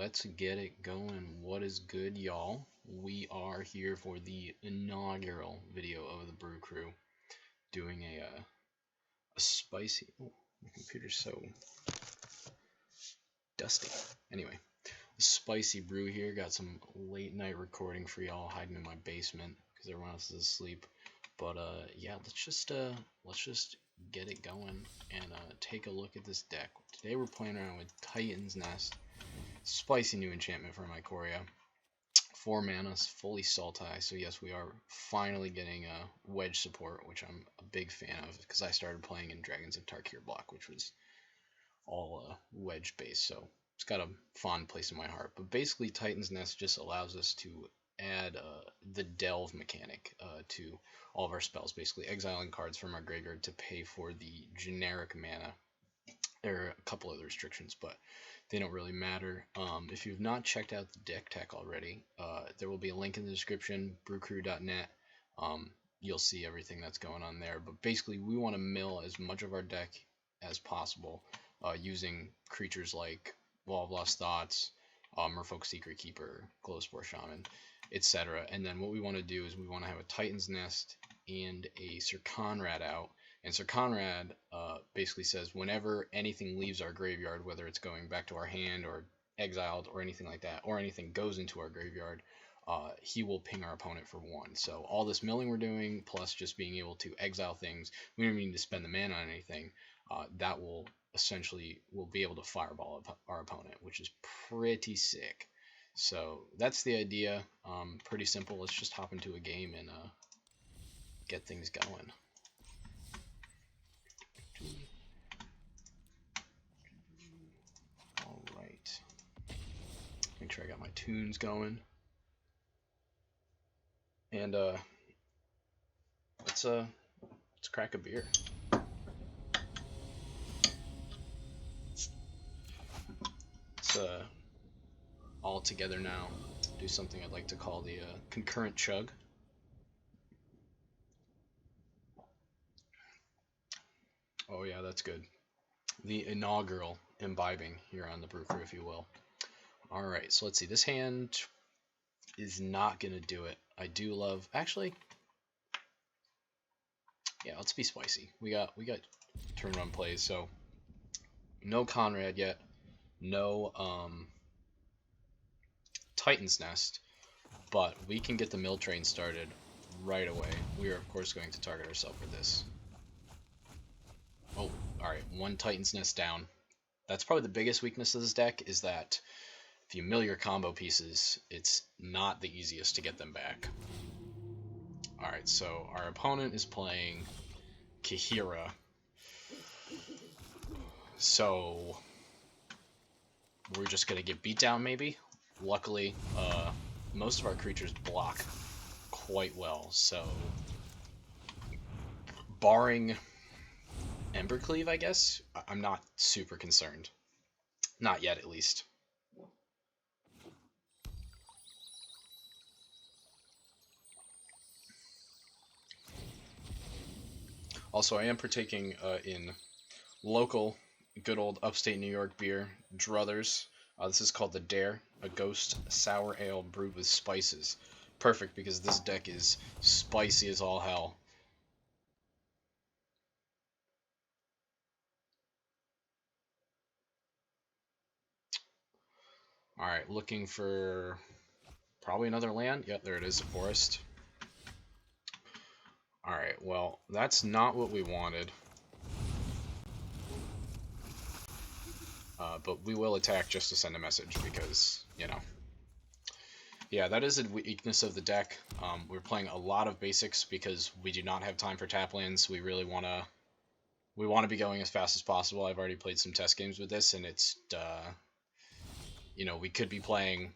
let's get it going. What is good, y'all? We are here for the inaugural video of the Brew Crew, doing a spicy. Oh, my computer's so dusty. Anyway, a spicy brew here. Got some late night recording for y'all, hiding in my basement because everyone else is asleep. But yeah, let's just get it going and take a look at this deck. Today we're playing around with Titan's Nest. Spicy new enchantment for my Ikoria. 4 mana, fully Sultai, so yes, we are finally getting wedge support, which I'm a big fan of, because I started playing in Dragons of Tarkir block, which was all wedge based, so it's got a fond place in my heart. But basically, Titan's Nest just allows us to add the delve mechanic to all of our spells, basically exiling cards from our graveyard to pay for the generic mana. There are a couple other restrictions, but they don't really matter. If you've not checked out the deck tech already, there will be a link in the description, brewcrew.net. You'll see everything that's going on there. But basically, we want to mill as much of our deck as possible using creatures like Wall of Lost Thoughts, Merfolk Secret Keeper, Glowspore Shaman, etc. And then what we want to do is we want to have a Titan's Nest and a Sir Conrad out. And Sir Conrad basically says whenever anything leaves our graveyard, whether it's going back to our hand or exiled or anything like that, or anything goes into our graveyard, he will ping our opponent for 1. So all this milling we're doing, plus just being able to exile things, we don't need to spend the mana on anything, that will essentially will be able to fireball our opponent, which is pretty sick. So that's the idea. Pretty simple. Let's just hop into a game and get things going. Alright. Make sure I got my tunes going. And let's crack a beer. It's all together now. Do something I'd like to call the concurrent chug. Oh yeah, that's good. The inaugural imbibing here on the Brew Crew, if you will. Alright, so let's see. This hand is not going to do it. I do love... Actually, yeah, let's be spicy. We got turn run plays, so no Conrad yet. No Titan's Nest, but we can get the mill train started right away. We are, of course, going to target ourselves for this. Oh, alright, 1 Titan's Nest down. That's probably the biggest weakness of this deck, is that if you mill your combo pieces, it's not the easiest to get them back. Alright, so our opponent is playing Kahira. So we're just going to get beat down, maybe? Luckily, most of our creatures block quite well, so barring Embercleave, I guess, I'm not super concerned. Not yet, at least. Also, I am partaking in local, good old upstate New York beer, Druthers. This is called the Dare, a ghost sour ale brewed with spices. Perfect, because this deck is spicy as all hell. Alright, looking for probably another land. Yep, there it is, a forest. Alright, well, that's not what we wanted. But we will attack just to send a message because, you know. Yeah, that is a weakness of the deck. We're playing a lot of basics because we do not have time for tap lands. We really want to be going as fast as possible. I've already played some test games with this, and it's, you know, we could be playing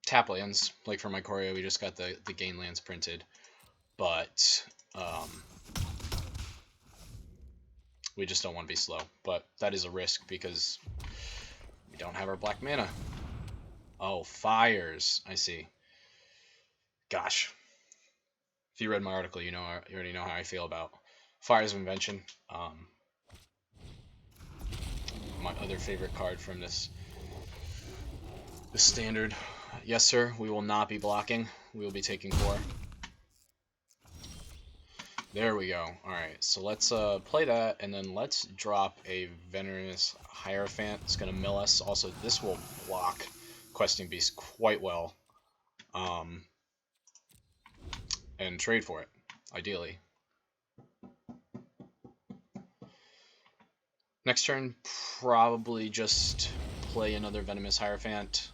tap lands. Like for my Ikoria, we just got the gain lands printed. But we just don't want to be slow. But that is a risk because we don't have our black mana. Oh, fires. I see. Gosh. If you read my article, you already know how I feel about Fires of Invention. My other favorite card from this The standard. Yes, sir. We will not be blocking. We will be taking core. There we go. Alright, so let's play that, and then let's drop a Venomous Hierophant. It's going to mill us. Also, this will block Questing Beast quite well. And trade for it, ideally. Next turn, probably just play another Venomous Hierophant.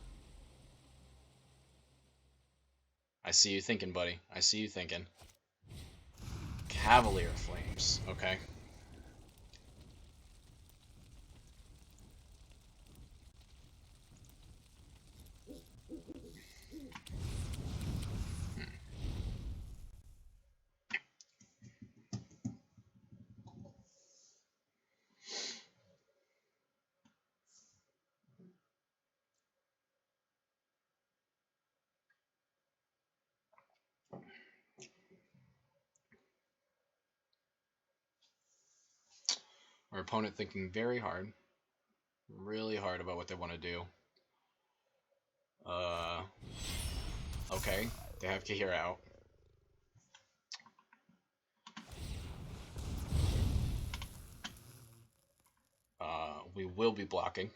I see you thinking, buddy. I see you thinking. Cavalier Flames. Okay. Our opponent thinking very hard. Really hard about what they want to do. Okay. They have Kahira out. We will be blocking.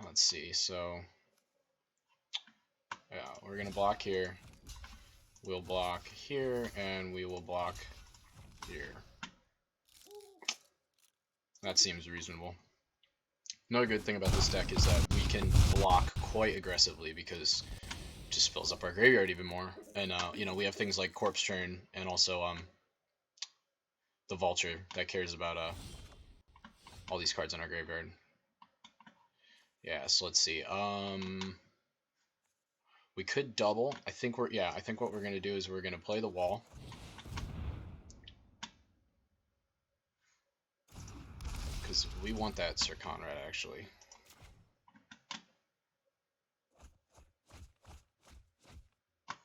Let's see, so... yeah, we're going to block here. We'll block here, and we will block here. That seems reasonable. Another good thing about this deck is that we can block quite aggressively because it just fills up our graveyard even more. And, you know, we have things like Corpse Churn and also the Vulture that cares about all these cards in our graveyard. Yeah, so let's see. We could double. I think what we're gonna do is we're gonna play the wall. Because we want that Sir Conrad actually.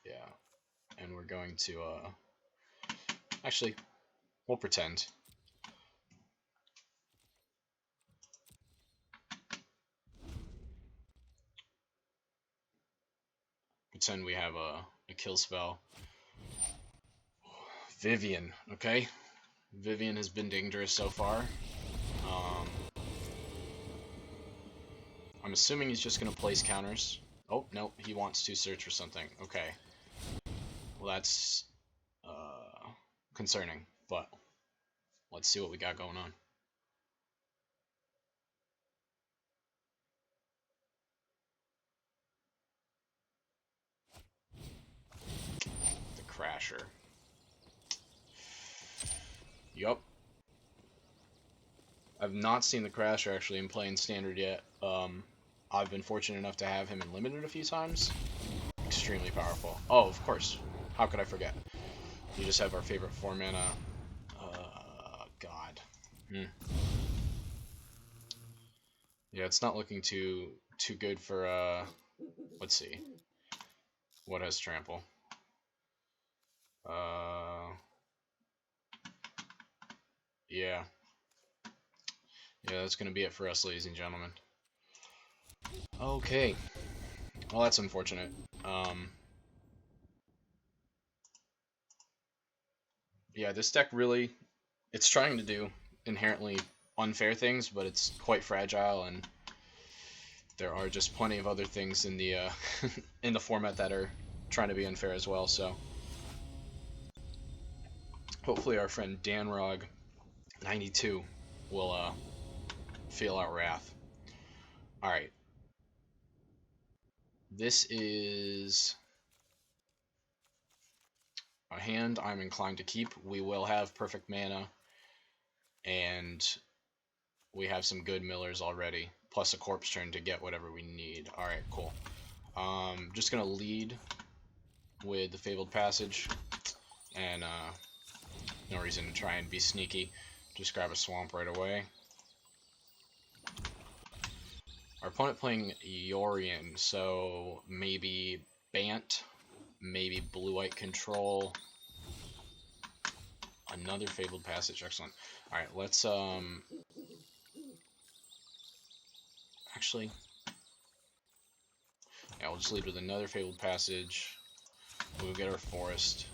Yeah. And we're going to actually we'll pretend. Pretend we have a kill spell. Vivian, okay? Vivian has been dangerous so far. I'm assuming he's just going to place counters. Oh, no, he wants to search for something. Okay. Well, that's concerning, but let's see what we got going on. The Crasher. Yup. I've not seen the Crasher actually in playing Standard yet. I've been fortunate enough to have him in Limited a few times. Extremely powerful. Oh, of course. How could I forget? You just have our favorite 4-mana. God. Yeah, it's not looking too good for, let's see. What has Trample? Yeah. Yeah, that's going to be it for us, ladies and gentlemen. Okay. Well, that's unfortunate. Yeah, this deck really, it's trying to do inherently unfair things, but it's quite fragile, and there are just plenty of other things in the in the format that are trying to be unfair as well. So hopefully our friend Danrog92 will feel our wrath. All right, this is a hand I'm inclined to keep. We will have perfect mana, and we have some good millers already, plus a Corpse Churn to get whatever we need. All right, cool. Just gonna lead with the Fabled Passage, and no reason to try and be sneaky. Just grab a Swamp right away. Our opponent playing Yorion, so maybe Bant, maybe Blue-White Control, Another Fabled Passage. Excellent. Alright, let's, actually, yeah, we'll just lead with another Fabled Passage. We'll get our Forest.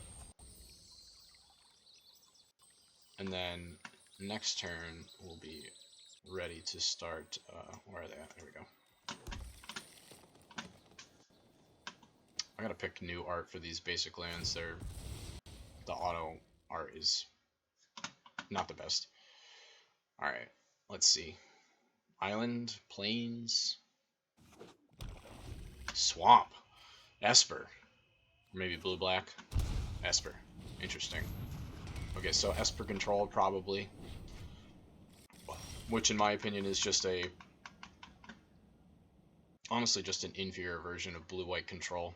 And then next turn, we'll be ready to start, where are they at? There we go. I gotta pick new art for these basic lands. The auto art is not the best. Alright, let's see. Island, plains, swamp, Esper. Maybe blue-black. Esper. Interesting. Okay, so Esper control probably. Which in my opinion is just honestly just an inferior version of blue-white control.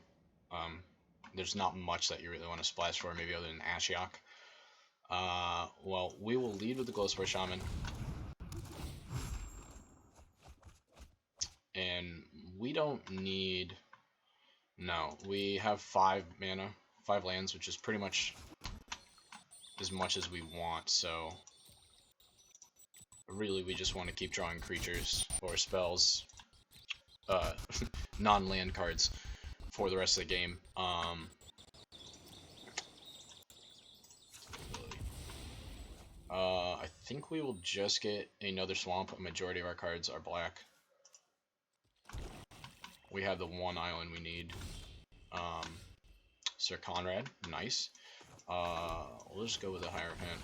There's not much that you really want to splash for, maybe other than Ashiok. Well, we will lead with the Glowspore Shaman. And we don't need... No, we have 5 mana, 5 lands, which is pretty much as we want, so... Really, we just want to keep drawing creatures or spells, non-land cards, for the rest of the game. I think we will just get another swamp. A majority of our cards are black. We have the one island we need. Sir Conrad, nice. We'll just go with a Hierophant.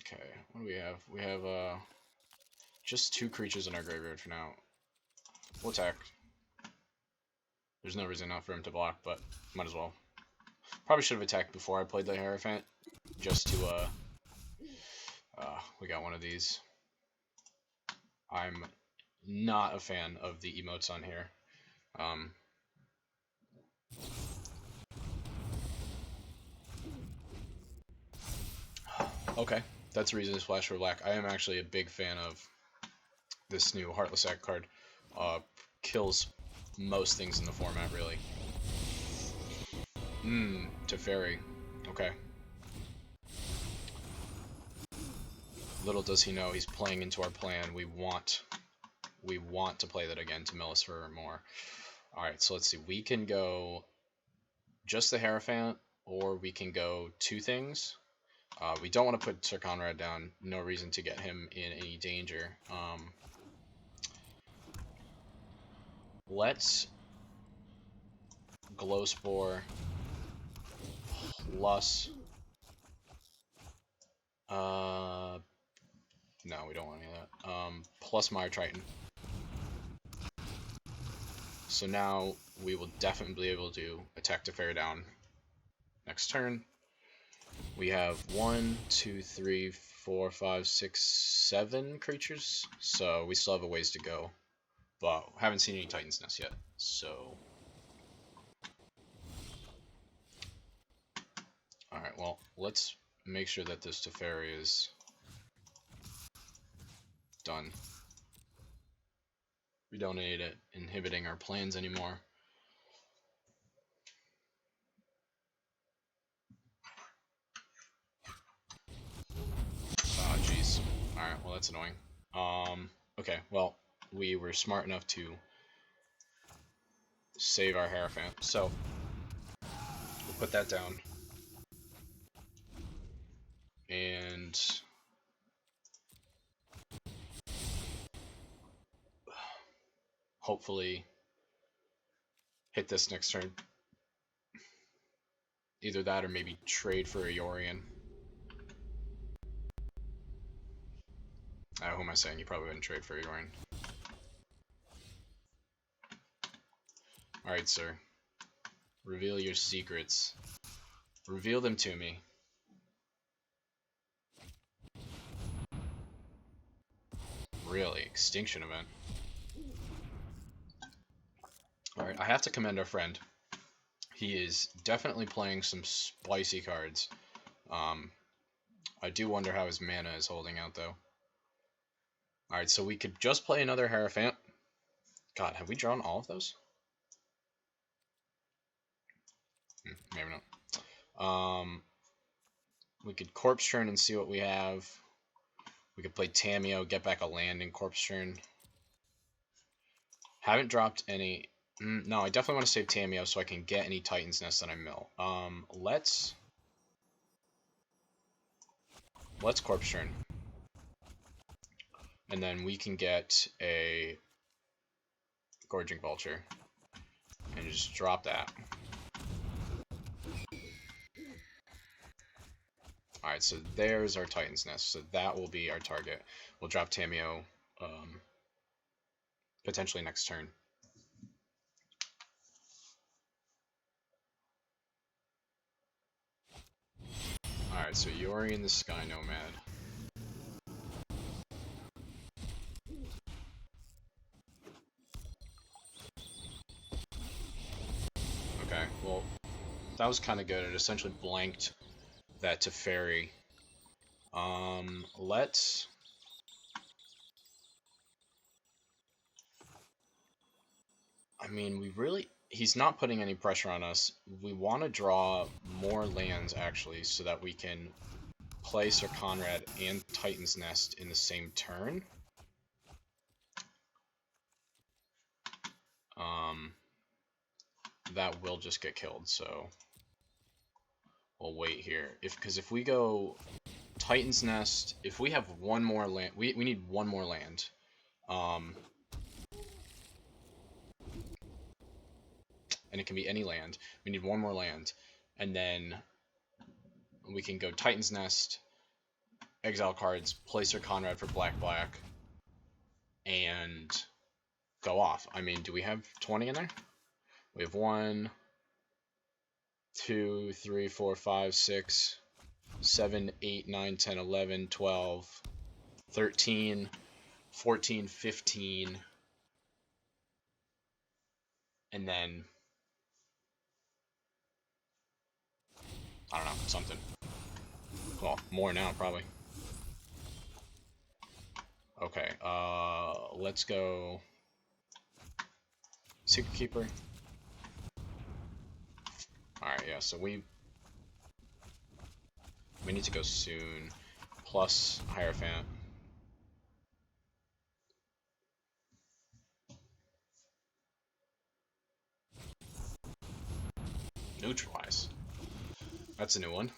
Okay, what do we have? We have just 2 creatures in our graveyard for now. We'll attack. There's no reason not for him to block, but might as well. Probably should have attacked before I played the Hierophant, just to, we got one of these. I'm not a fan of the emotes on here. Okay, that's a reason to splash for black. I am actually a big fan of this new Heartless Act card. Kills most things in the format, really. Teferi. Okay. Little does he know he's playing into our plan. We want to play that again to mill us for more. Alright, so let's see. We can go just the Hierophant, or we can go 2 things. We don't want to put Sir Conrad down. No reason to get him in any danger. Let's Glowspore plus... no, we don't want any of that. Plus Mire Triton. So now we will definitely be able to attack Teferi down next turn. We have 1, 2, 3, 4, 5, 6, 7 creatures, so we still have a ways to go. But haven't seen any Titan's Nest yet, so... Alright, well, let's make sure that this Teferi is done. We don't need it inhibiting our plans anymore. Oh, jeez. Alright, well, that's annoying. Okay, well, we were smart enough to save our Hierophant, so we'll put that down. And hopefully hit this next turn. Either that or maybe trade for a Yorion. Who am I saying? You probably wouldn't trade for a Yorion. Alright, sir. Reveal your secrets. Reveal them to me. Really? Extinction event. Alright, I have to commend our friend. He is definitely playing some spicy cards. I do wonder how his mana is holding out, though. Alright, so we could just play another Hierophant. God, have we drawn all of those? Maybe not. We could Corpse Churn and see what we have. We could play Tamiyo, get back a land in Corpse Churn. Haven't dropped any... no, I definitely want to save Tamiyo so I can get any Titan's Nest that I mill. Let's Corpse Churn. And then we can get a Gorging Vulture. And just drop that. Alright, so there's our Titan's Nest. So that will be our target. We'll drop Tamiyo potentially next turn. Alright, so Yori and the Sky Nomad. Okay, well, that was kind of good. It essentially blanked that Teferi. Let's... I mean, we really... He's not putting any pressure on us. We want to draw more lands, actually, so that we can play Sir Conrad and Titan's Nest in the same turn. That will just get killed, so we'll wait here. Because if we go Titan's Nest, if we have one more land, we need one more land. And it can be any land. We need one more land, and then we can go Titan's Nest, exile cards, play Sir Conrad for black, and go off. I mean, do we have 20 in there? We have 1, 2, 3, 4, 5, 6, 7, 8, 9, 10, 11, 12, 13, 14, 15, and then, I don't know, something. Well, more now, probably. Okay, let's go Secret Keeper. Alright, yeah, so we need to go soon. Plus Hierophant. Neutralize. That's a new one.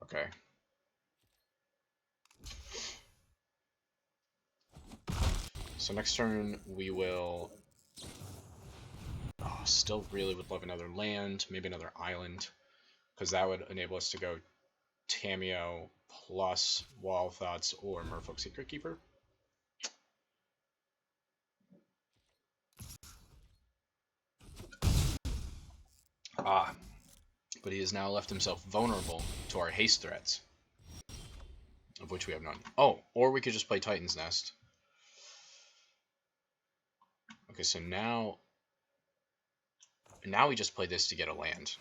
Okay. So next turn we will... Oh, still really would love another land, maybe another island, because that would enable us to go Tamiyo plus Wall Thoughts or Merfolk Secret Keeper. Ah, but he has now left himself vulnerable to our haste threats, of which we have none. Oh, or we could just play Titan's Nest. Okay, so now we just play this to get a land.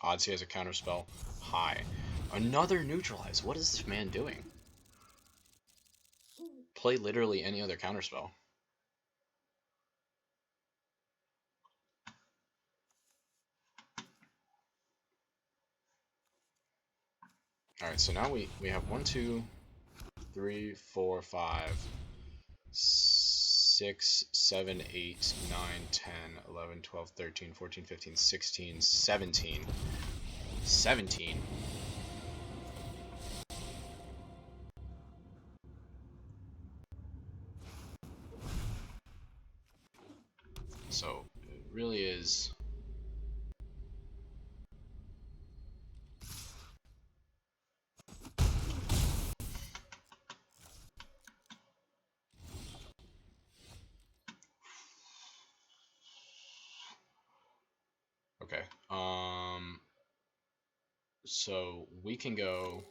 Odds he has a counterspell high. Another neutralize. What is this man doing? Play literally any other counterspell. Alright, so now we have 1, 2, 3, 4, 5, 6, 7, 8, 9, 10, 11, 12, 13, 14, 15, 16, 17. 17. So it really is... Okay. So we can go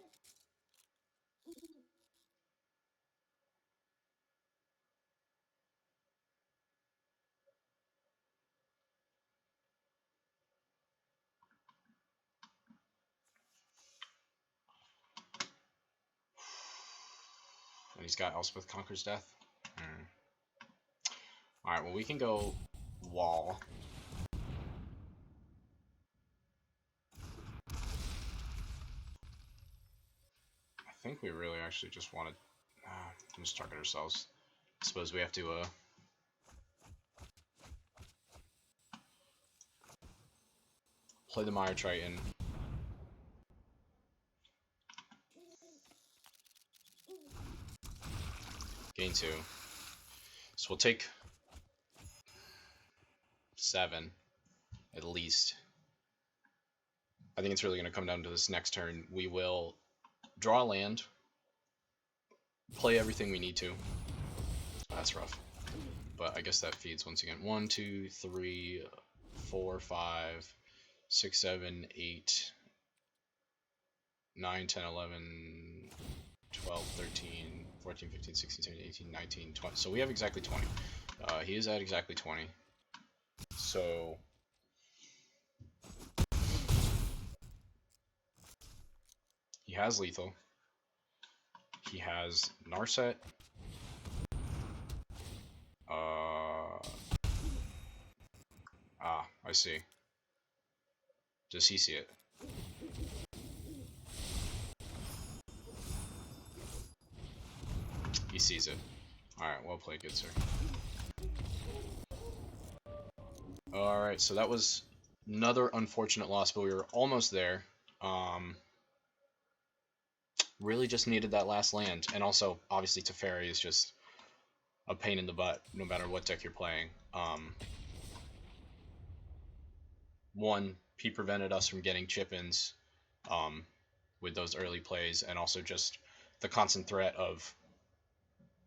But he's got Elspeth Conquers Death. Alright, well we can go wall. I think we really actually just want to just target ourselves. I suppose we have to play the Mire Triton. Gain 2. So we'll take 7 at least. I think it's really going to come down to this next turn. We will draw a land, play everything we need to. Oh, that's rough. But I guess that feeds once again. 1, 2, 3, 4, 5, 6, 7, 8, 9, 10, 11, 12, 13, 14, 15, 16, 17, 18, 19, 20. So we have exactly 20. He is at exactly 20. So he has lethal. He has Narset. I see. Does he see it? He sees it. Alright, well played, good sir. Alright, so that was another unfortunate loss, but we were almost there. Really just needed that last land. And also, obviously, Teferi is just a pain in the butt, no matter what deck you're playing. One, he prevented us from getting chip-ins with those early plays, and also just the constant threat of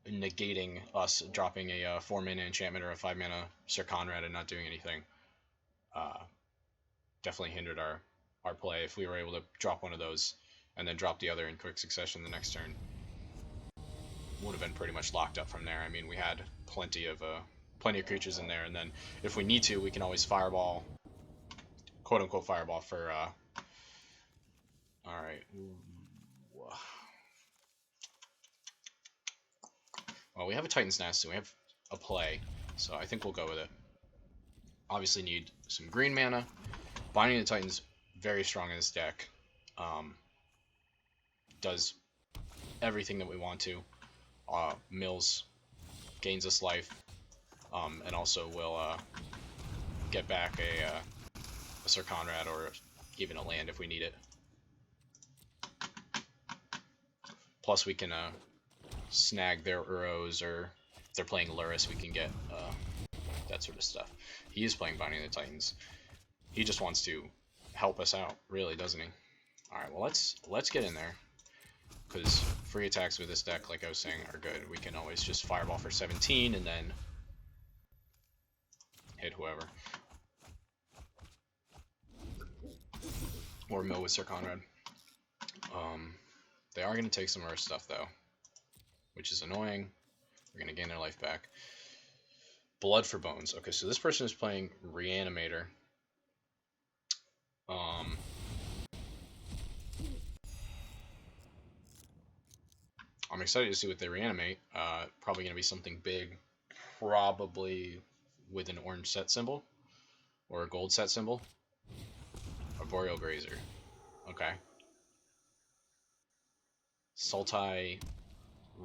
negating us dropping a 4-mana enchantment or a 5-mana Sir Conrad and not doing anything. Definitely hindered our play. If we were able to drop one of those and then drop the other in quick succession the next turn, would have been pretty much locked up from there. I mean, we had plenty of creatures in there, and then if we need to, we can always fireball, quote unquote fireball for all right. Well, we have a Titan's Nest, and we have a play, so I think we'll go with it. Obviously need some green mana. Binding the Titan's very strong in this deck. Does everything that we want to. Mills gains us life, and also will get back a Sir Conrad or even a land if we need it. Plus we can snag their Uros, or if they're playing Luris, we can get that sort of stuff. He is playing Binding the Titans. He just wants to help us out, really, doesn't he? Alright, well let's get in there. Because free attacks with this deck, like I was saying, are good. We can always just fireball for 17 and then hit whoever. Or mill with Sir Conrad. They are going to take some of our stuff, though, which is annoying. We're going to gain their life back. Blood for Bones. Okay, so this person is playing Reanimator. I'm excited to see what they reanimate. Probably going to be something big. Probably with an orange set symbol. Or a gold set symbol. Arboreal Grazer. Okay. Sultai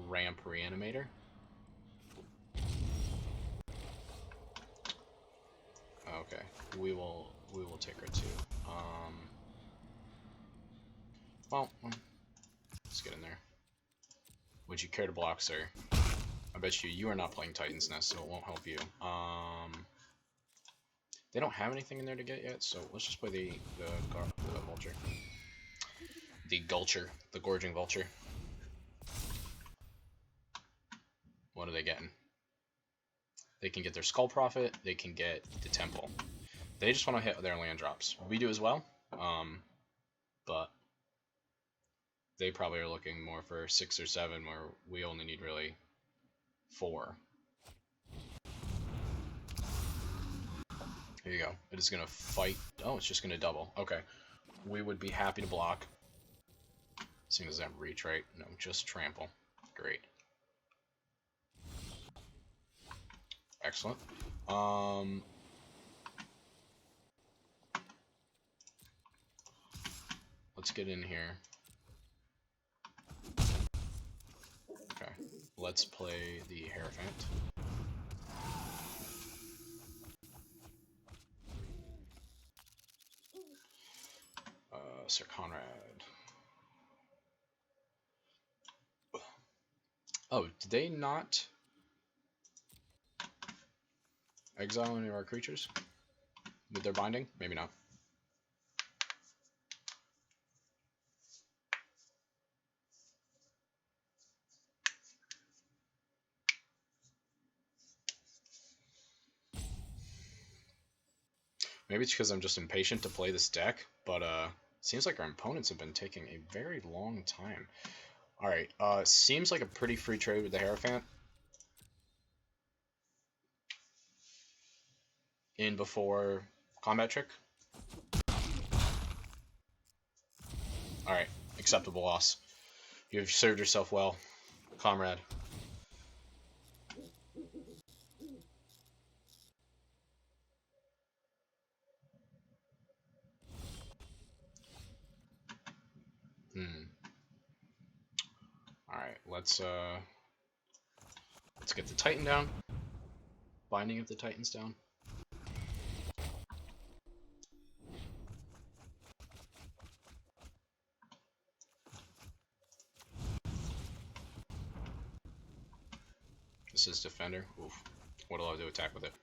Ramp Reanimator. Okay, we will take her too. Well, let's get in there. Would you care to block, sir? I bet you are not playing Titan's Nest, so it won't help you. They don't have anything in there to get yet, so let's just play the vulture. The Gulcher, the Gorging Vulture. What are they getting? They can get their Skull Prophet, they can get the Temple. They just want to hit their land drops. We do as well, but they probably are looking more for 6 or 7, where we only need really 4. Here you go. It is going to fight. Oh, it's just going to double. Okay. We would be happy to block. Seeing as that reach, right? No, just trample. Great. Excellent. Let's get in here. Okay. Let's play the Hierophant. Sir Conrad. Oh, did they not exile any of our creatures with their binding? Maybe not. Maybe it's because I'm just impatient to play this deck, but seems like our opponents have been taking a very long time. Alright, seems like a pretty free trade with the Hierophant. In before combat trick. Alright, acceptable loss. You've served yourself well, comrade. Alright, let's get the Titan down. Binding of the Titans down. This is Defender. Oof. What'll I do? Attack with it.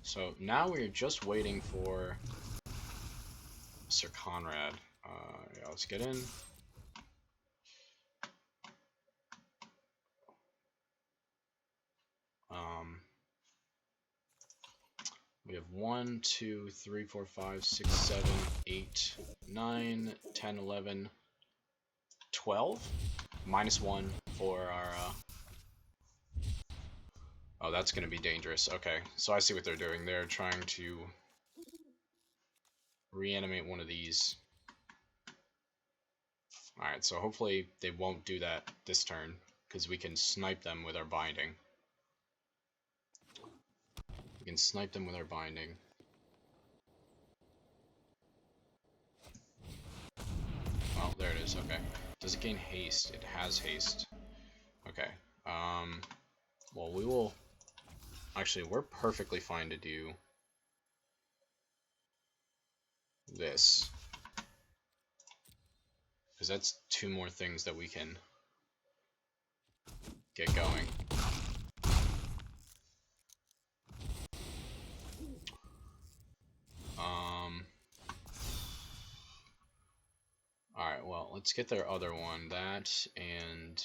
So now we're just waiting for Sir Conrad. Yeah, let's get in. We have 1, 2, 3, 4, 5, 6, 7, 8, 9, 10, 11, 12. -1 for our... Oh, that's going to be dangerous. Okay, so I see what they're doing. They're trying to reanimate one of these. Alright, so hopefully they won't do that this turn, because we can snipe them with our binding. We can snipe them with our binding. Well, there it is, okay. Does it gain haste? It has haste. Okay, well, we will... Actually, we're perfectly fine to do this. Because that's 2 more things that we can get going. Alright, well, let's get their other one. That, and...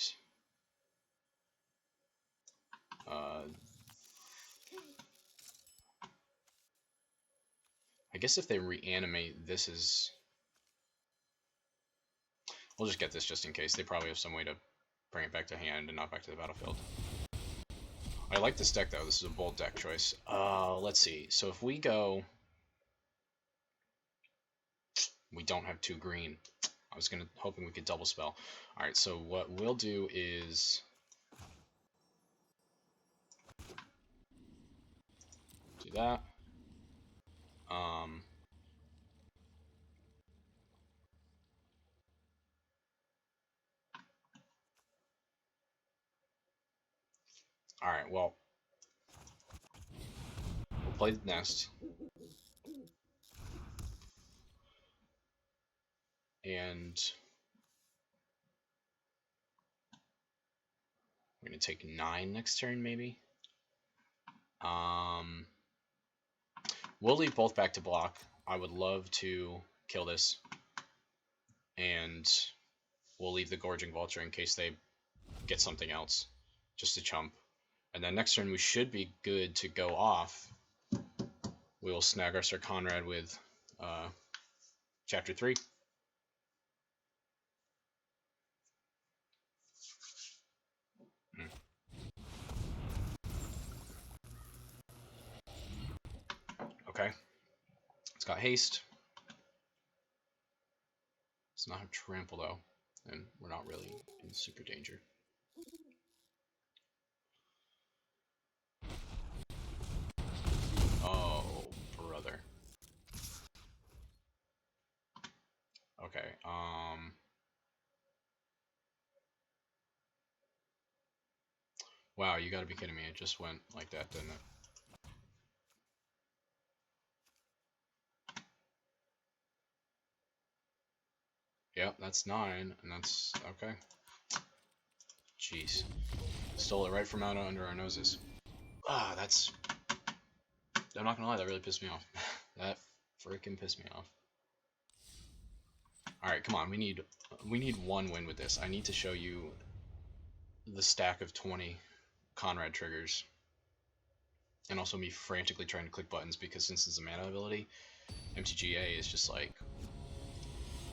I guess if they reanimate, this is... We'll just get this just in case. They probably have some way to bring it back to hand and not back to the battlefield. I like this deck, though. This is a bold deck choice. Let's see. So if we go... We don't have 2 green. I was hoping we could double spell. Alright, so what we'll do is... Do that. Alright, well... We'll play the nest. And... We're going to take 9 next turn, maybe? We'll leave both back to block. I would love to kill this. And we'll leave the Gorging Vulture in case they get something else. Just to chump. And then next turn we should be good to go off. We will snag our Sir Conrad with Chapter 3. Okay. It's got haste. It's not have trample though. And we're not really in super danger. Wow, you gotta be kidding me. It just went like that, didn't it? Yep, that's 9, and that's... okay. Jeez. Stole it right from out under our noses. Ah, that's... I'm not gonna lie, that really pissed me off. That freaking pissed me off. Alright, come on, we need 1 win with this. I need to show you the stack of 20 Conrad triggers. And also me frantically trying to click buttons, because since it's a mana ability, MTGA is just like,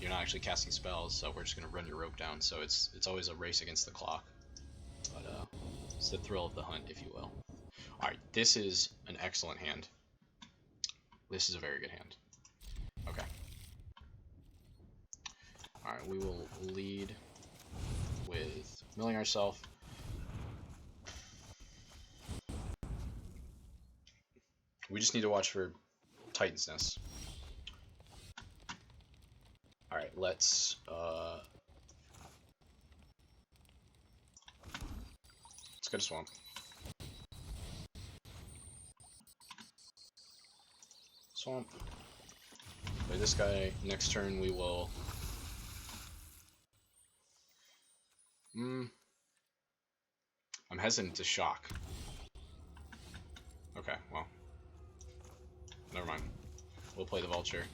you're not actually casting spells, so we're just gonna run your rope down. So it's always a race against the clock. But it's the thrill of the hunt, if you will. Alright, this is an excellent hand. This is a very good hand. Okay. Alright, we will lead with milling ourselves. We just need to watch for Titan's Nest. Alright, let's go to Swamp. Swamp. Play this guy. Next turn we will... I'm hesitant to shock. Okay, well. Never mind. We'll play the Vulture.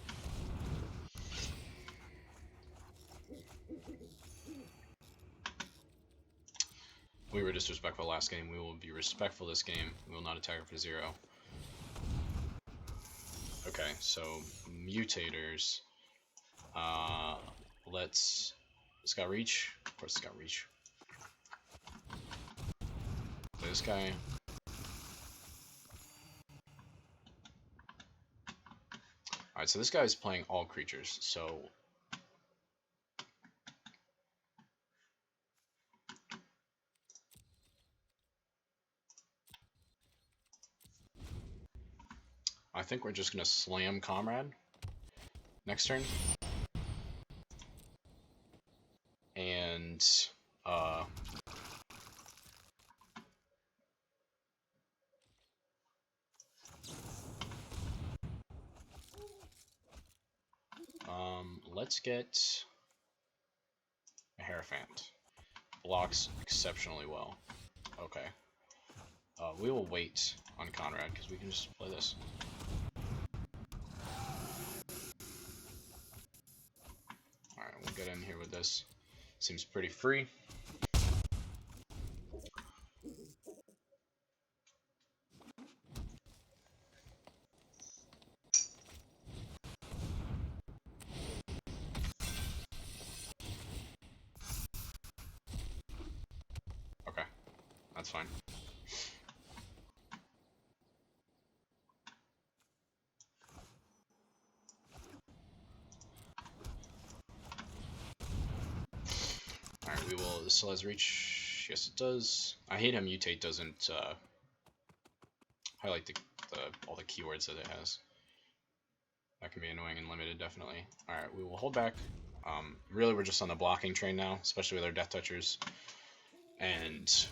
We were disrespectful last game. We will be respectful this game. We will not attack for 0. Okay, so mutators. Let's... It's got reach. Of course it's got reach. Play this guy. Alright, so this guy is playing all creatures, so... I think we're just going to slam Comrade next turn. And, let's get a Hierophant. Blocks exceptionally well. Okay. We will wait on Conrad, because we can just play this. Alright, we'll get in here with this. Seems pretty free. Okay, that's fine. Alright, we will... This still has reach. Yes, it does. I hate how Mutate doesn't highlight all the keywords that it has. That can be annoying and limited, definitely. Alright, we will hold back. Really, we're just on the blocking train now, especially with our Death Touchers. And...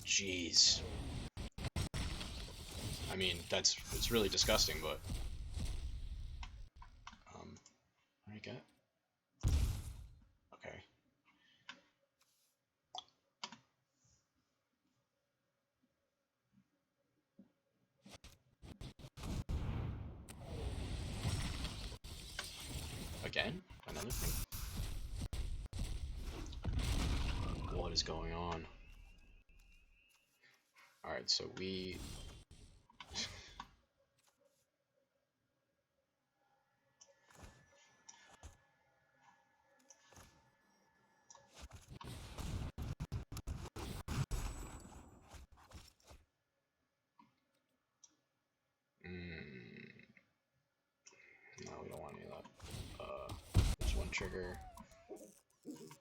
Jeez. I mean, it's really disgusting, but... what do you get? Okay. Again? Another thing? What is going on? Alright, so we... No, we don't want any of that. There's one trigger.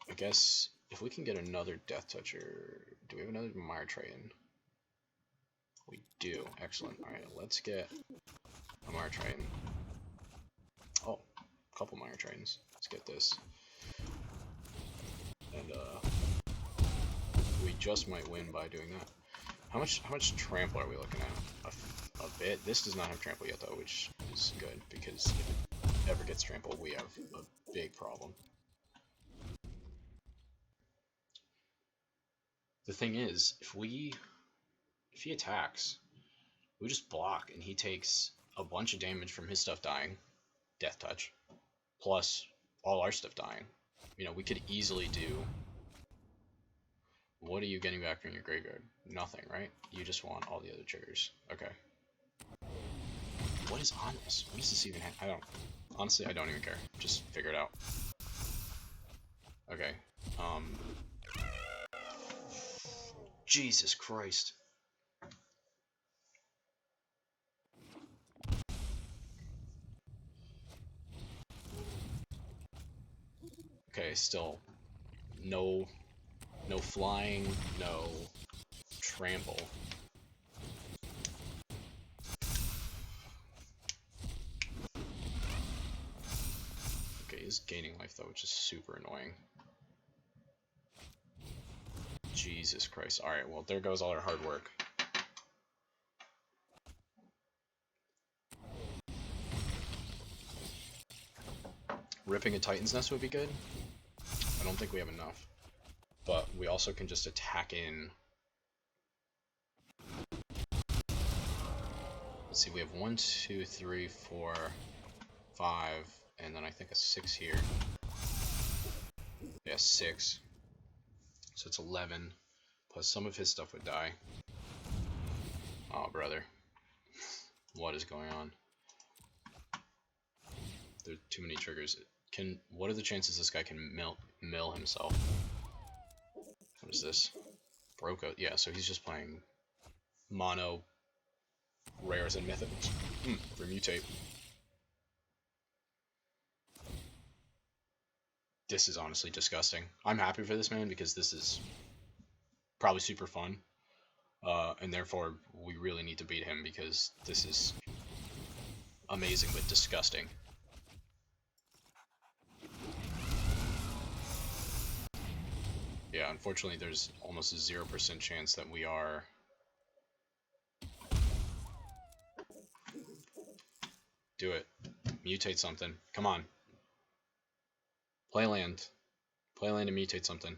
I guess if we can get another Death Toucher... Do we have another Mire Triton? We do. Excellent. Alright, let's get a Mire Triton. Oh, a couple Mire Tritons. Let's get this. And, we just might win by doing that. How much trample are we looking at? A bit. This does not have trample yet though, which is good because if it ever gets trample, we have a big problem. The thing is, if he attacks, we just block and he takes a bunch of damage from his stuff dying, death touch, plus all our stuff dying. You know, we could easily do. What are you getting back from your graveyard? Nothing, right? You just want all the other triggers. Okay. What is on this? What does this even have? Honestly, I don't even care. Just figure it out. Okay. Jesus Christ. Okay, still no flying, no trample. Okay, he's gaining life though, which is super annoying. Jesus Christ. Alright, well there goes all our hard work. Ripping a Titan's Nest would be good. I don't think we have enough. But we also can just attack in. Let's see, we have 1, 2, 3, 4, 5, and then I think a 6 here. Yeah, 6. So it's 11. Plus some of his stuff would die. Oh, brother. What is going on? There's too many triggers. What are the chances this guy can mill himself? What is this? Broco. Yeah, so he's just playing mono rares and mythics. For mutate. This is honestly disgusting. I'm happy for this man because this is probably super fun. And therefore, we really need to beat him because this is amazing but disgusting. Yeah, unfortunately, there's almost a 0% chance that we are. Do it. Mutate something. Come on. Play land. Play land and mutate something.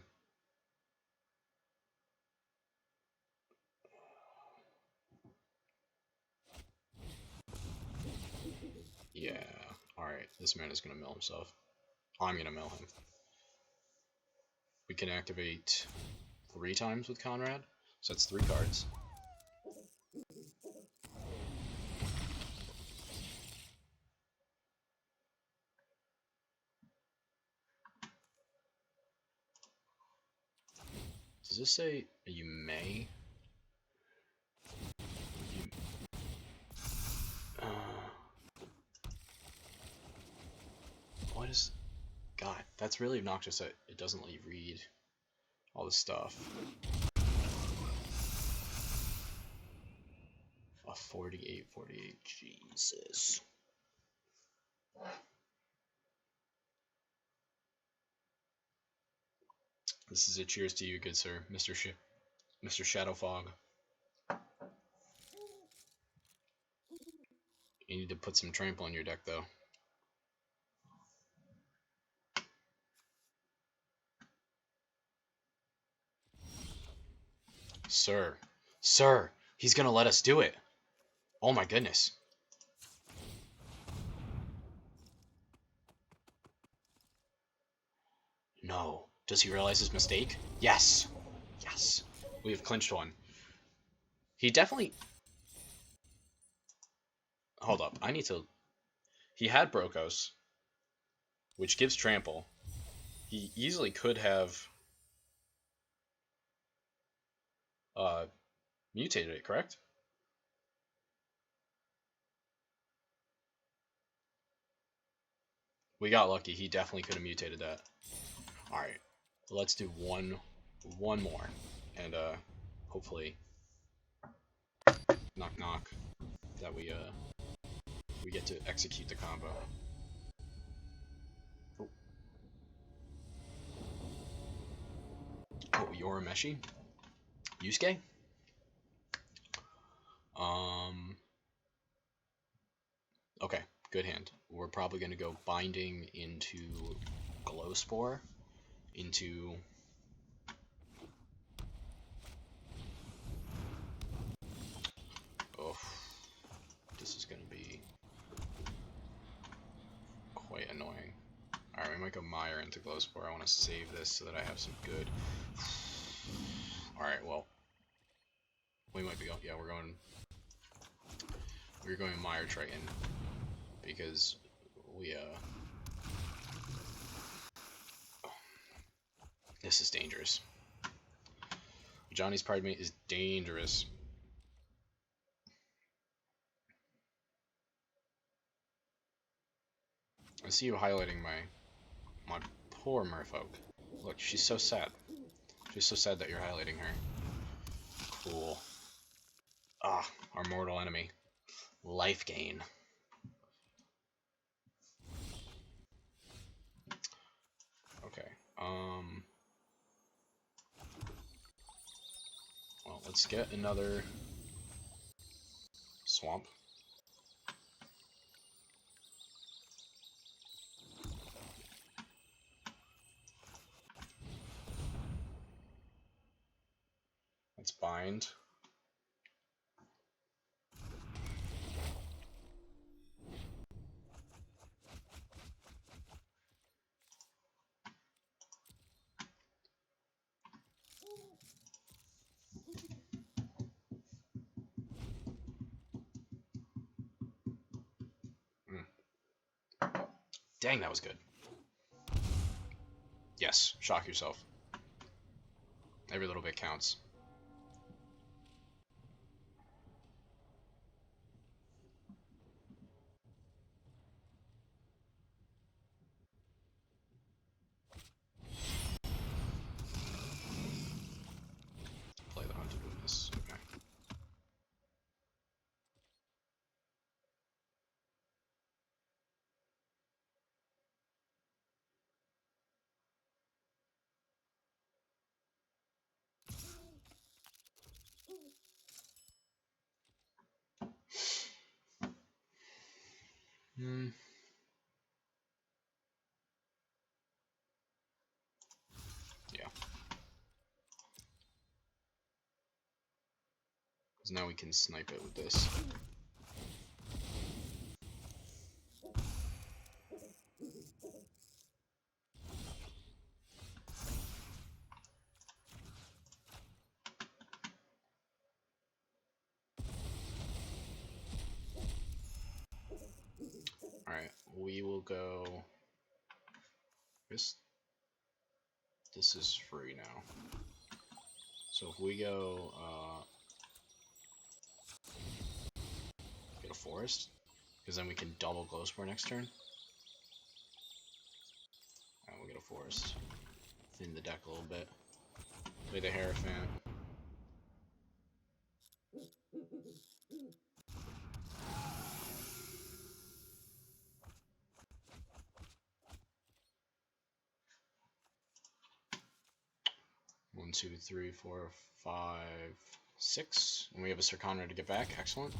Yeah. Alright, this man is going to mill himself. I'm going to mill him. We can activate 3 times with Conrad, so that's 3 cards. Does this say you may? What is... God, that's really obnoxious that it doesn't let you read all this stuff. A 48, Jesus. This is a cheers to you, good sir, Mr. Shadowfog. You need to put some trample in your deck, though. Sir. Sir! He's gonna let us do it! Oh my goodness. No. Does he realize his mistake? Yes! Yes. We have clinched one. He definitely... Hold up. I need to... He had Brokos, which gives trample. He easily could have mutated it, correct? We got lucky. He definitely could have mutated that. Alright. Let's do one more. And hopefully knock knock that we get to execute the combo. Oh, Yorameshi? Yusuke? Um, okay, good hand. We're probably going to go Binding into Glow Spore, into... Oh, this is going to be quite annoying. Alright, we might go Mire into Glow Spore. I want to save this so that I have some good... Alright, well, we might be going... Yeah, we're going Mire Triton, because we, this is dangerous. Johnny's Pride Mate is dangerous. I see you highlighting my poor merfolk. Look, she's so sad. She's so sad that you're highlighting her. Cool. Ah, our mortal enemy. Life gain. Okay. Well, let's get another swamp. Let's bind. Dang, that was good. Yes, shock yourself. Every little bit counts. Play the Hunted Witness. Okay. Yeah. Because now we can snipe it with this. Alright, we will go... This is free now. So if we go, get a forest, because then we can double Glow Spore next turn. Alright, we'll get a forest. Thin the deck a little bit. Play the Hierophant. One, two, three, four, five, six. And we have a Serkana to get back. Excellent.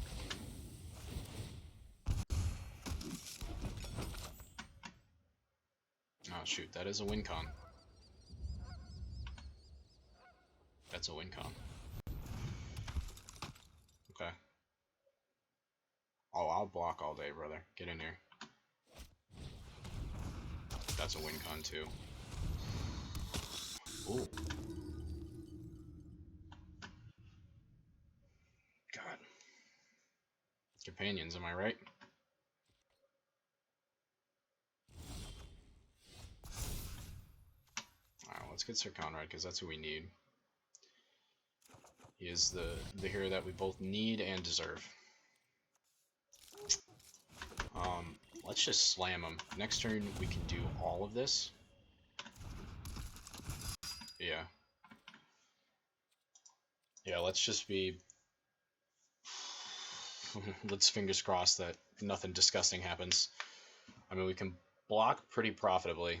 Oh shoot, that is a win con. That's a win con. Okay. Oh, I'll block all day, brother. Get in here. That's a win con too. Ooh. God. Companions, am I right? Alright, let's get Sir Conrad, because that's who we need. He is the hero that we both need and deserve. Let's just slam him. Next turn we can do all of this. Yeah. Yeah, let's just be... Let's fingers crossed that nothing disgusting happens. I mean, we can block pretty profitably.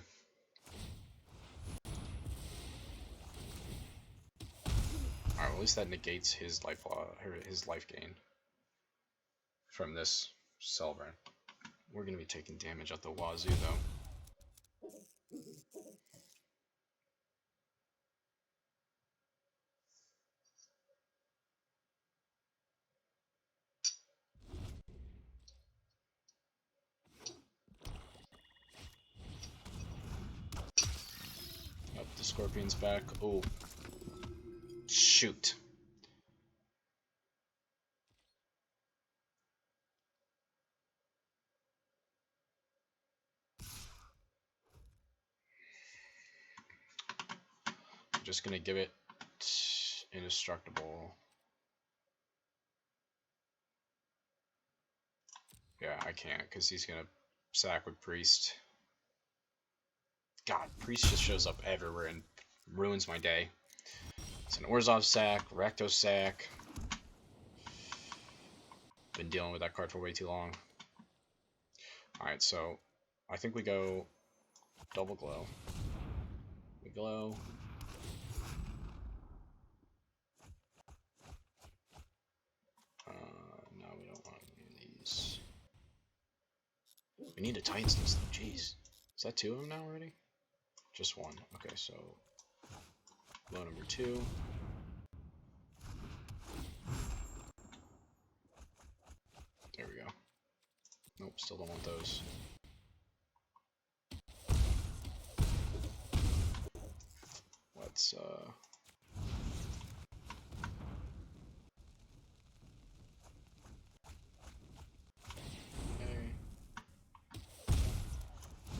Alright, well, at least that negates his his life gain from this Celebrant. We're gonna be taking damage at the wazoo though. Yep, the Scorpion's back. Oh, shoot. I'm just gonna give it indestructible. Yeah, I can't because he's gonna sack with Priest. God, Priest just shows up everywhere and ruins my day. It's an Orzhov sack, Rakdos sack. Been dealing with that card for way too long. Alright, so I think we go double glow. We glow. No, we don't want any of these. We need a Titan's this though, jeez. Is that two of them now already? Just one. Okay, so glow number 2. There we go. Nope, still don't want those. Let's okay.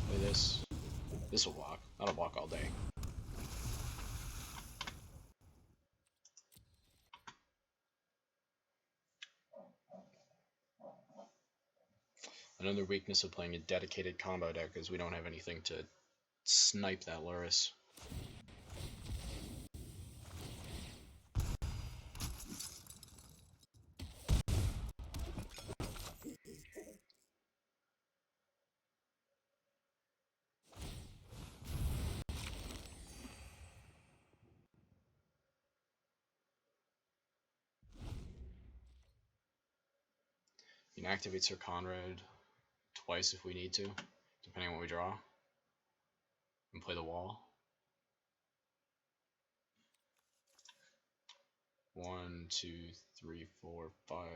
Play this. This will block. That'll block all day. Another weakness of playing a dedicated combo deck is we don't have anything to snipe that Lurrus. You can activate Sir Conrad twice if we need to, depending on what we draw, and play the wall. 1, 2, 3, 4, 5,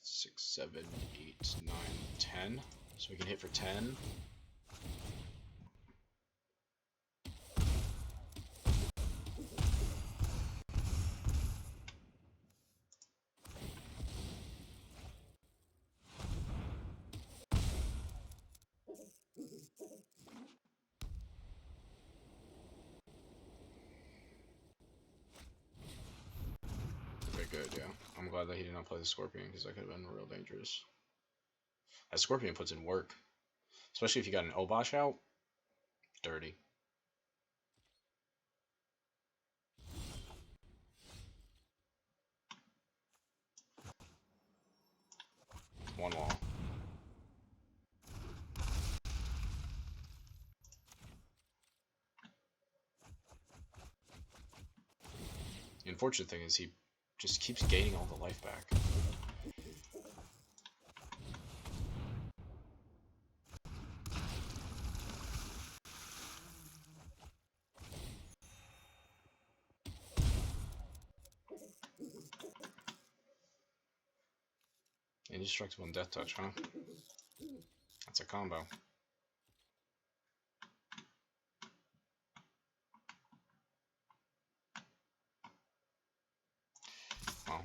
6, 7, 8, 9, 10. So we can hit for 10. Okay, good, yeah. I'm glad that he did not play the Scorpion, because that could have been real dangerous. That Scorpion puts in work. Especially if you got an Obosh out. Dirty. One wall. The unfortunate thing is he just keeps gaining all the life back. Indestructible and Death Touch, huh? That's a combo. Well,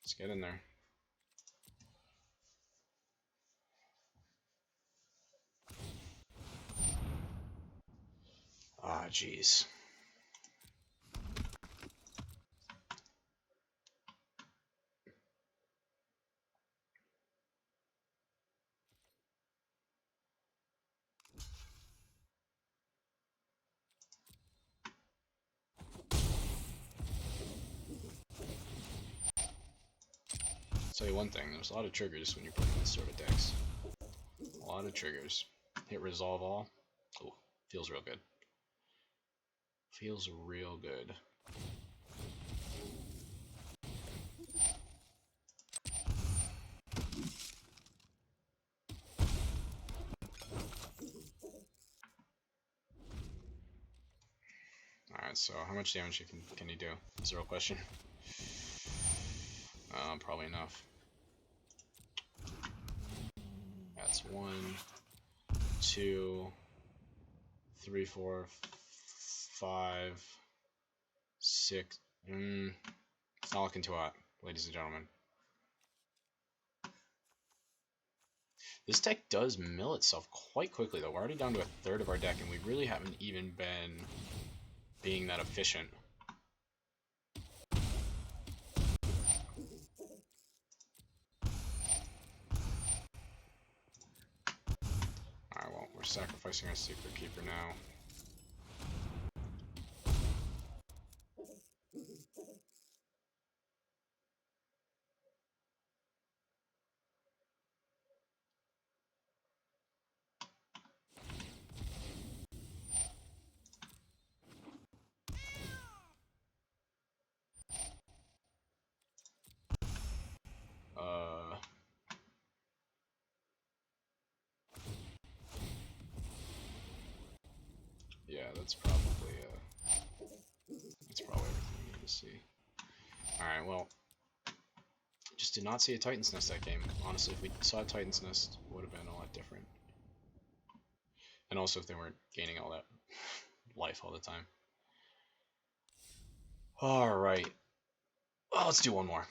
let's get in there. Ah, jeez. Tell you one thing, there's a lot of triggers when you're playing this sort of decks. A lot of triggers. Hit resolve all. Oh, feels real good. feels real good. Alright, so how much damage can he do? Is the real question. Probably enough. That's 1, 2, 3, 4, 5, 6. It's not looking too hot, ladies and gentlemen. This deck does mill itself quite quickly, though. We're already down to a third of our deck, and we really haven't even been being that efficient. Alright, well, we're sacrificing our Secret Keeper now. Yeah, that's probably everything we need to see. Alright, well, just did not see a Titan's Nest that game. Honestly, if we saw a Titan's Nest, it would have been a lot different. And also if they weren't gaining all that life all the time. Alright. Oh, let's do one more.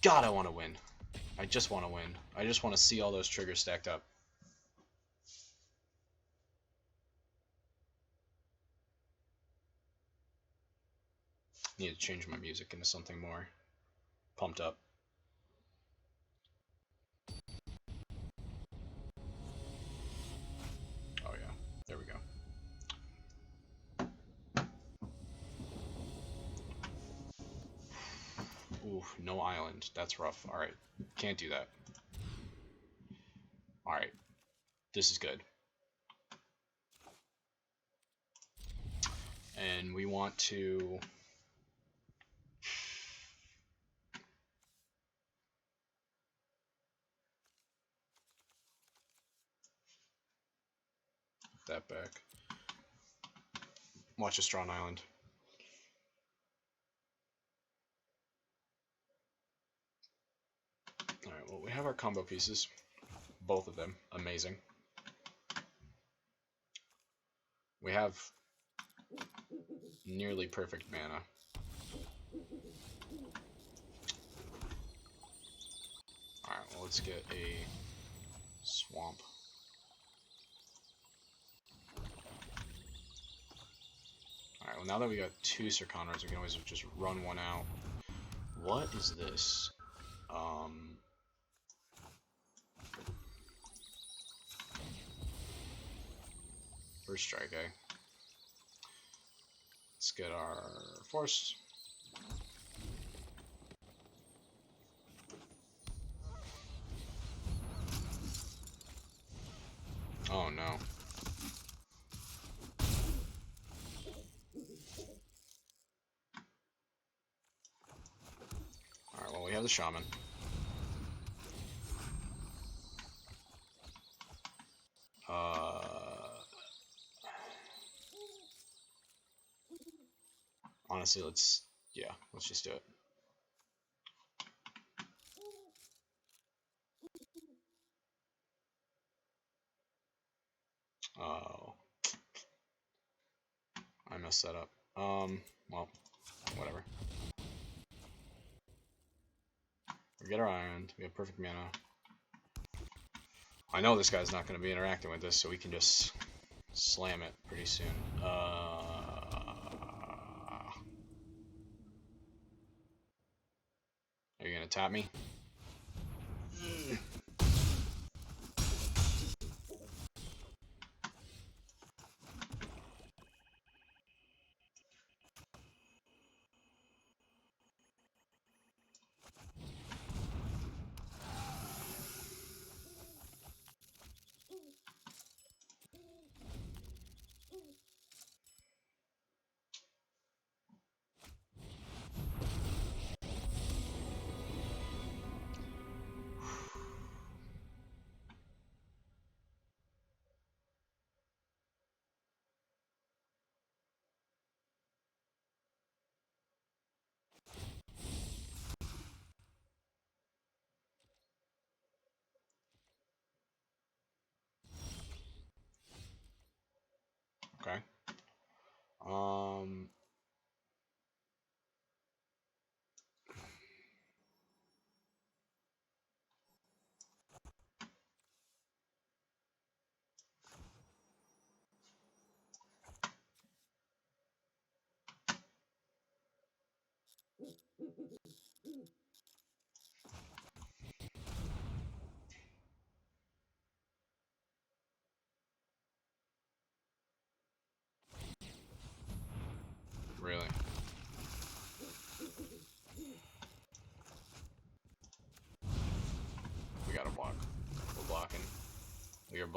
God, I want to win. I just want to win. I just want to see all those triggers stacked up. Need to change my music into something more pumped up. Oh yeah, there we go. Ooh, no island. That's rough. Alright, can't do that. Alright, this is good. And we want to... that back. Watch us draw an island. Alright, well, we have our combo pieces. Both of them. Amazing. We have nearly perfect mana. Alright, well, let's get a swamp. Alright, well, now that we got 2 Circonors, we can always just run one out. What is this? First strike, eh? Let's get our force. Oh no. Alright, well, we have the shaman. Honestly, let's just do it. Oh. I messed that up. Well, whatever. We get our island. We have perfect mana. I know this guy's not going to be interacting with this, so we can just slam it pretty soon. Are you going to tap me?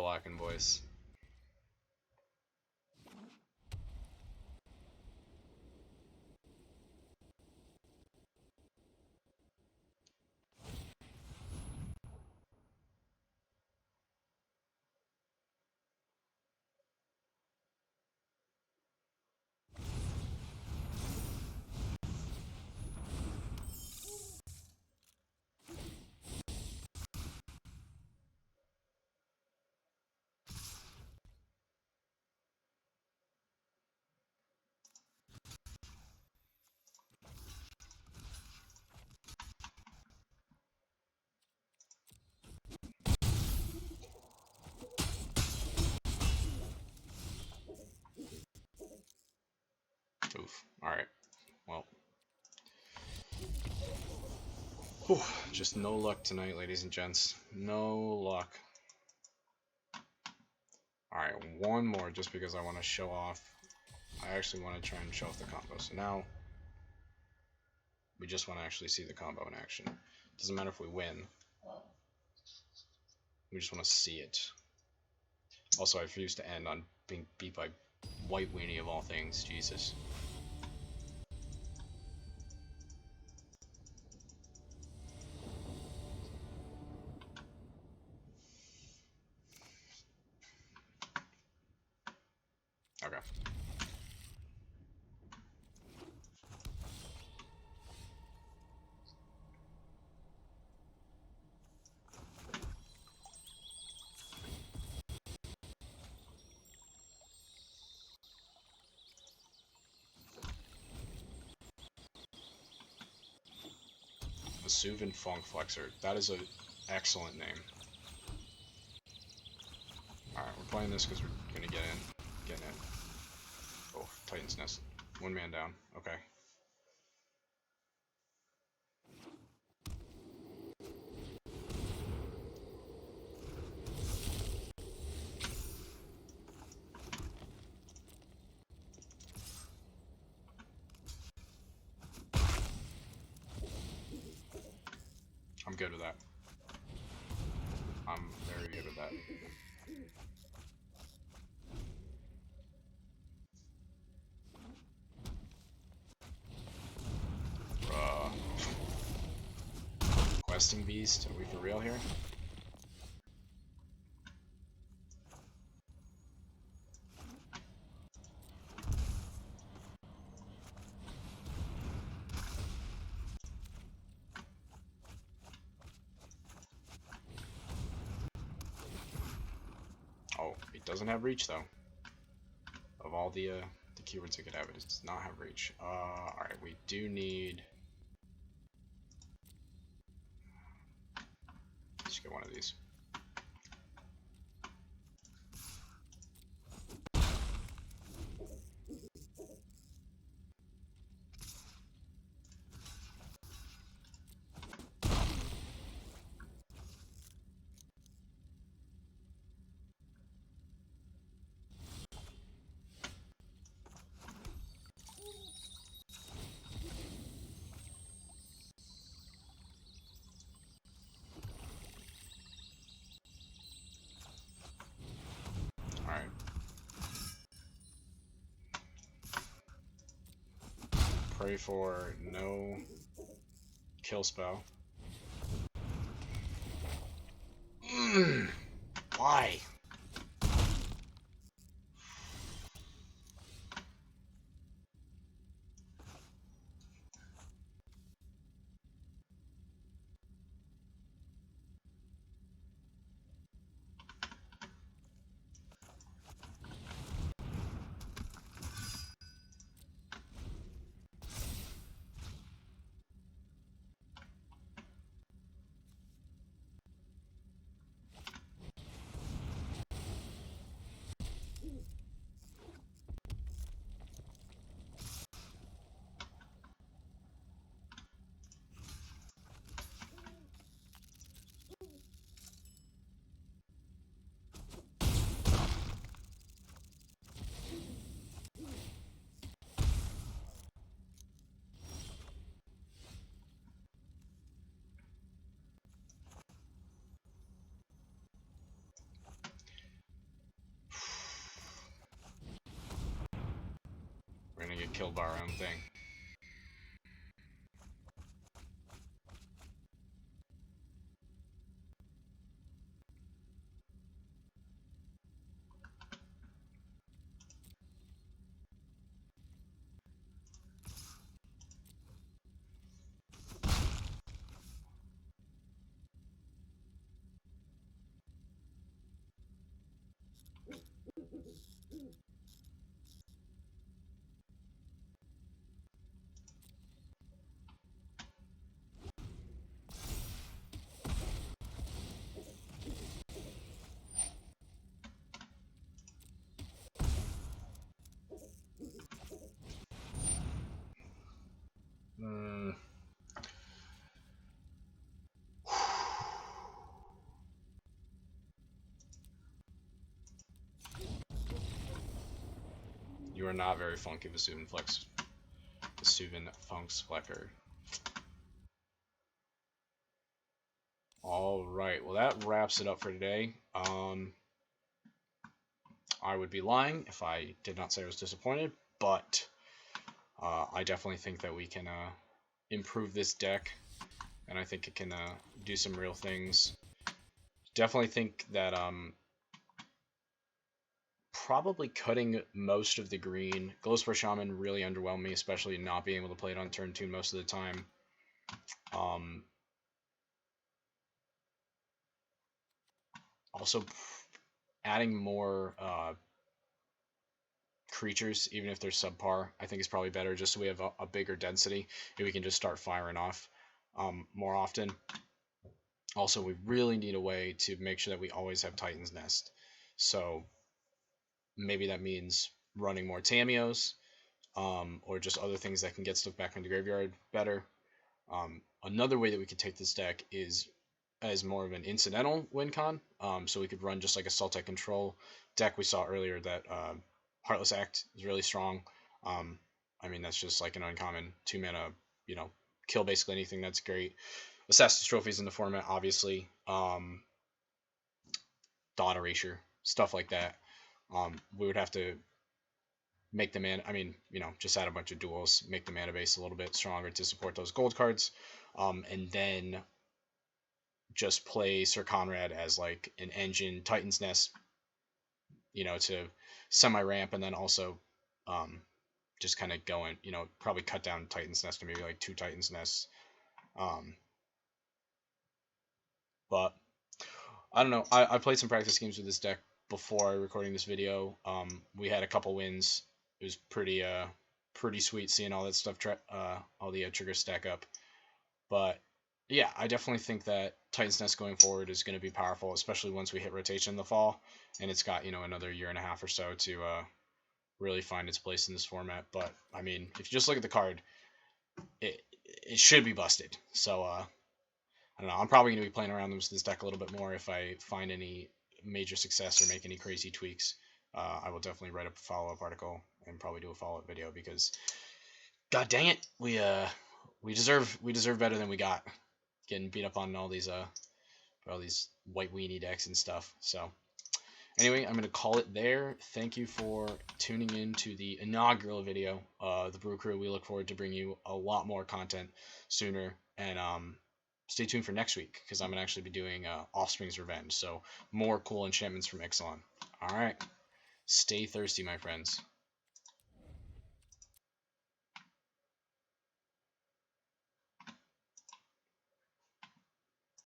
blocking, boys. Oof. Alright. Well. Whew. Just no luck tonight, ladies and gents. No luck. Alright, one more just because I want to show off. I actually want to try and show off the combo. So now, we just want to actually see the combo in action. Doesn't matter if we win. We just want to see it. Also, I refuse to end on being beat by White Weenie of all things. Jesus. Okay. Vesuvian Funk Flexor. That is an excellent name. Alright, we're playing this because we're going to get in. Getting in. Oh, Titan's Nest. One man down. Okay. I'm good with that. I'm very good with that. Questing Beast? Are we for real here? Oh, it doesn't have reach though. Of all the keywords it could have, it does not have reach. Alright, we do need... Let's get one of these. Alright. Pray for no kill spell. Why? killed by our own thing. Mm. You are not very funky, Vesuvian Flex. Vesuvian Funks Flecker. Alright, well that wraps it up for today. I would be lying if I did not say I was disappointed, but I definitely think that we can improve this deck, and I think it can do some real things. Definitely think that probably cutting most of the green. Glowspore Shaman really underwhelmed me, especially not being able to play it on turn 2 most of the time. Also, adding more creatures, even if they're subpar, I think is probably better, just so we have a bigger density and we can just start firing off more often. Also, we really need a way to make sure that we always have Titan's Nest. So maybe that means running more Tamios, or just other things that can get stuff back in the graveyard better. Another way that we could take this deck is as more of an incidental win con. So we could run just like a Sultai control deck we saw earlier that Heartless Act is really strong. I mean, that's just like an uncommon 2-mana, kill basically anything. That's great. Assassin's Trophies in the format, obviously. Dawn Erasure, stuff like that. We would have to make the mana, just add a bunch of duels, make the mana base a little bit stronger to support those gold cards, and then just play Sir Conrad as like an engine Titan's Nest, to semi-ramp, and then also just kind of going, probably cut down Titan's Nest to maybe like 2 Titan's Nests. But I don't know. I played some practice games with this deck before recording this video. We had a couple wins. It was pretty sweet seeing all that stuff, all the triggers stack up. But yeah, I definitely think that Titan's Nest going forward is going to be powerful, especially once we hit rotation in the fall, and it's got another year and a half or so to really find its place in this format. But I mean, if you just look at the card, it should be busted. So I don't know. I'm probably going to be playing around with this deck a little bit more if I find any major success or make any crazy tweaks. I will definitely write up a follow-up article and probably do a follow-up video because, god dang it, we deserve better than we got. Getting beat up on all these white weenie decks and stuff. So anyway, I'm going to call it there. Thank you for tuning in to the inaugural video of the Brew Crew. We look forward to bringing you a lot more content sooner, and stay tuned for next week because I'm going to actually be doing Offspring's Revenge. So more cool enchantments from Ixalan. All right. Stay thirsty, my friends.